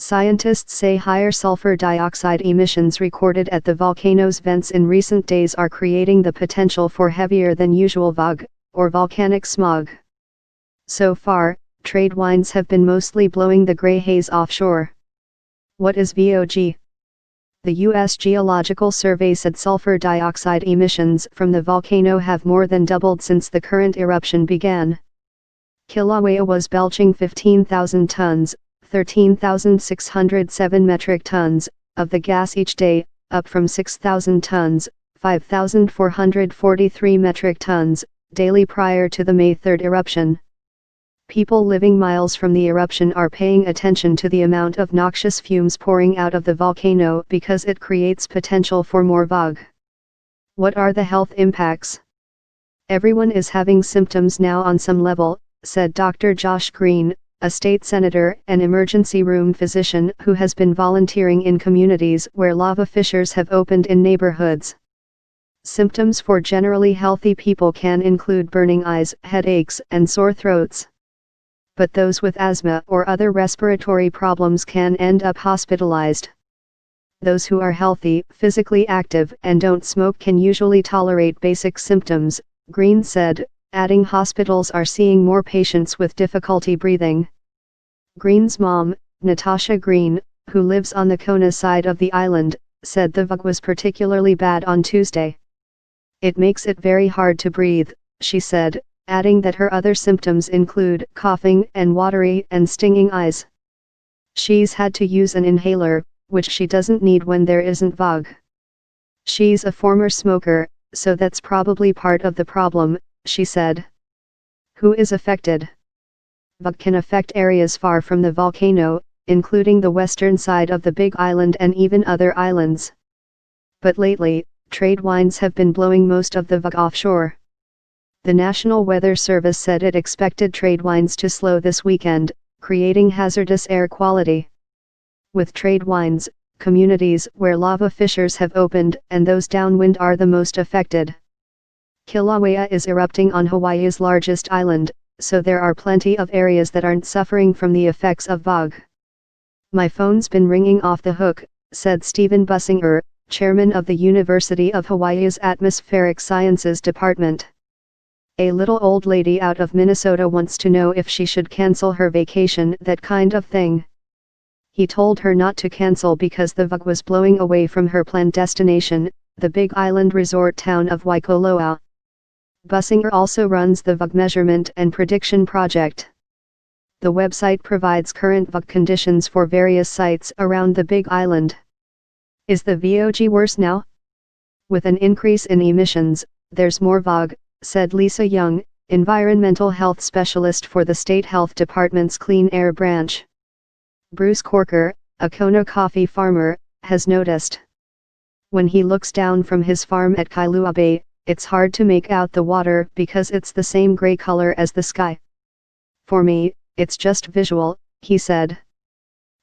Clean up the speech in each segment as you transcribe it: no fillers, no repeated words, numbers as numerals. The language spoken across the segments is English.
Scientists say higher sulfur dioxide emissions recorded at the volcano's vents in recent days are creating the potential for heavier than usual VOG, or volcanic smog. So far, trade winds have been mostly blowing the gray haze offshore. What is VOG? The U.S. Geological Survey said sulfur dioxide emissions from the volcano have more than doubled since the current eruption began. Kilauea was belching 15,000 tons, 13,607 metric tons, of the gas each day, up from 6,000 tons, 5,443 metric tons, daily prior to the May 3 eruption. People living miles from the eruption are paying attention to the amount of noxious fumes pouring out of the volcano because it creates potential for more VOG. What are the health impacts? Everyone is having symptoms now on some level, said Dr. Josh Green, a state senator and emergency room physician who has been volunteering in communities where lava fissures have opened in neighborhoods. Symptoms for generally healthy people can include burning eyes, headaches, and sore throats. But those with asthma or other respiratory problems can end up hospitalized. Those who are healthy, physically active, and don't smoke can usually tolerate basic symptoms, Green said, adding hospitals are seeing more patients with difficulty breathing. Green's mom, Natasha Green, who lives on the Kona side of the island, said the VOG was particularly bad on Tuesday. It makes it very hard to breathe, she said, adding that her other symptoms include coughing and watery and stinging eyes. She's had to use an inhaler, which she doesn't need when there isn't VOG. She's a former smoker, so that's probably part of the problem, she said. Who is affected? VOG can affect areas far from the volcano, including the western side of the Big Island and even other islands. But lately, trade winds have been blowing most of the VOG offshore. The National Weather Service said it expected trade winds to slow this weekend, creating hazardous air quality. With trade winds, communities where lava fissures have opened and those downwind are the most affected. Kilauea is erupting on Hawaii's largest island, so there are plenty of areas that aren't suffering from the effects of VOG. My phone's been ringing off the hook, said Stephen Bussinger, chairman of the University of Hawaii's Atmospheric Sciences Department. A little old lady out of Minnesota wants to know if she should cancel her vacation, that kind of thing. He told her not to cancel because the VOG was blowing away from her planned destination, the Big Island resort town of Waikoloa. Bussinger also runs the VOG Measurement and Prediction Project. The website provides current VOG conditions for various sites around the Big Island. Is the VOG worse now? With an increase in emissions, there's more VOG, said Lisa Young, environmental health specialist for the State Health Department's Clean Air Branch. Bruce Corker, a Kona coffee farmer, has noticed. When he looks down from his farm at Kailua Bay, it's hard to make out the water because it's the same gray color as the sky. For me, it's just visual, he said.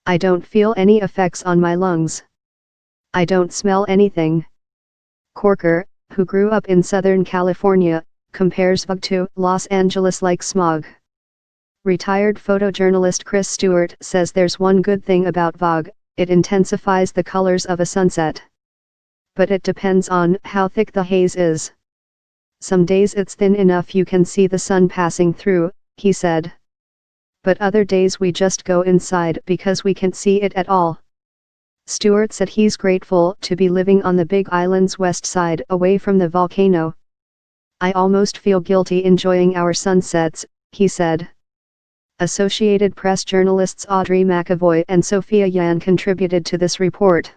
I don't feel any effects on my lungs. I don't smell anything. Corker, who grew up in Southern California, compares VOG to Los Angeles-like smog. Retired photojournalist Chris Stewart says there's one good thing about VOG, it intensifies the colors of a sunset. But it depends on how thick the haze is. Some days it's thin enough you can see the sun passing through, he said. But other days we just go inside because we can't see it at all. Stewart said he's grateful to be living on the Big Island's west side away from the volcano. I almost feel guilty enjoying our sunsets, he said. Associated Press journalists Audrey McAvoy and Sophia Yan contributed to this report.